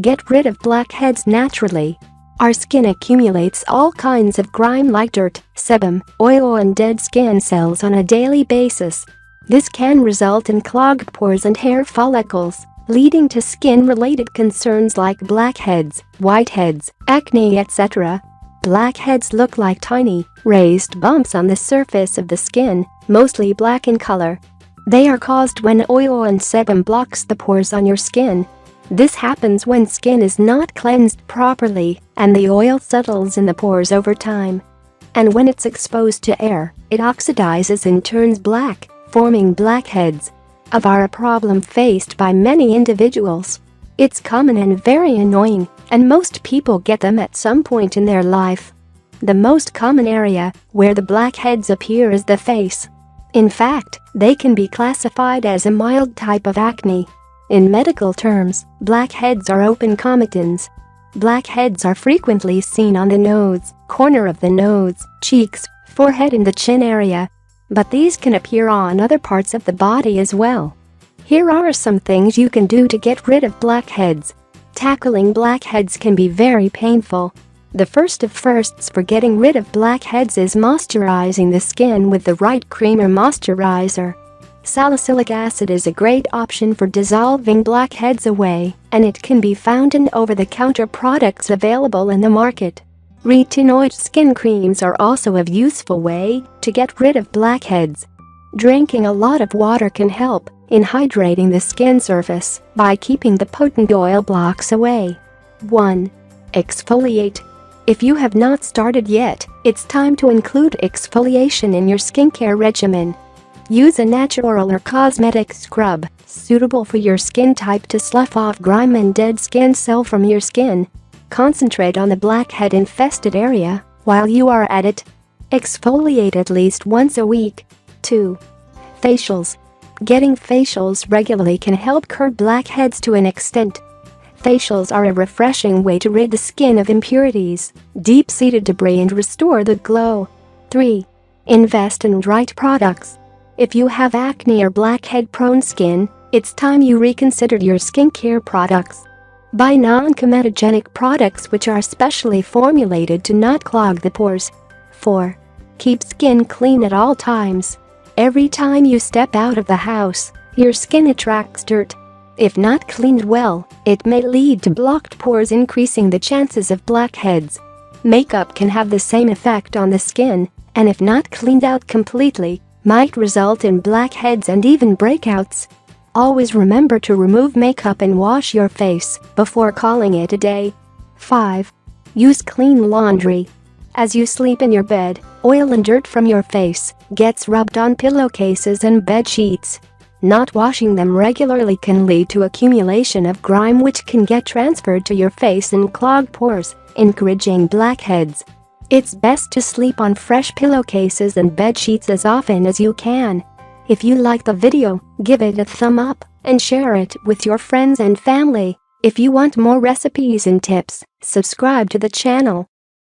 Get rid of blackheads naturally. Our skin accumulates all kinds of grime like dirt, sebum, oil and dead skin cells on a daily basis. This can result in clogged pores and hair follicles, leading to skin-related concerns like blackheads, whiteheads, acne, etc. Blackheads look like tiny, raised bumps on the surface of the skin, mostly black in color. They are caused when oil and sebum blocks the pores on your skin. This happens when skin is not cleansed properly and the oil settles in the pores over time. And when it's exposed to air, it oxidizes and turns black, forming blackheads. A problem faced by many individuals. It's common and very annoying, and most people get them at some point in their life. The most common area where the blackheads appear is the face. In fact, they can be classified as a mild type of acne. In medical terms, blackheads are open cometons. Blackheads are frequently seen on the nose, corner of the nose, cheeks, forehead and the chin area. But these can appear on other parts of the body as well. Here are some things you can do to get rid of blackheads. Tackling blackheads can be very painful. The first of firsts for getting rid of blackheads is moisturizing the skin with the right cream or moisturizer. Salicylic acid is a great option for dissolving blackheads away, and it can be found in over-the-counter products available in the market. Retinoid skin creams are also a useful way to get rid of blackheads. Drinking a lot of water can help in hydrating the skin surface by keeping the potent oil blocks away. 1. Exfoliate. If you have not started yet, it's time to include exfoliation in your skincare regimen. Use a natural or cosmetic scrub suitable for your skin type to slough off grime and dead skin cell from your skin. Concentrate on the blackhead-infested area while you are at it. Exfoliate at least once a week. 2. Facials. Getting facials regularly can help curb blackheads to an extent. Facials are a refreshing way to rid the skin of impurities, deep-seated debris and restore the glow. 3. Invest in right products. If you have acne or blackhead-prone skin, it's time you reconsidered your skincare products. Buy non-comedogenic products which are specially formulated to not clog the pores. 4. Keep skin clean at all times. Every time you step out of the house, your skin attracts dirt. If not cleaned well, it may lead to blocked pores, increasing the chances of blackheads. Makeup can have the same effect on the skin, and if not cleaned out completely, might result in blackheads and even breakouts. Always remember to remove makeup and wash your face before calling it a day. 5. Use clean laundry. As you sleep in your bed, oil and dirt from your face gets rubbed on pillowcases and bed sheets. Not washing them regularly can lead to accumulation of grime which can get transferred to your face and clog pores, encouraging blackheads. It's best to sleep on fresh pillowcases and bed sheets as often as you can. If you like the video, give it a thumb up and share it with your friends and family. If you want more recipes and tips, subscribe to the channel.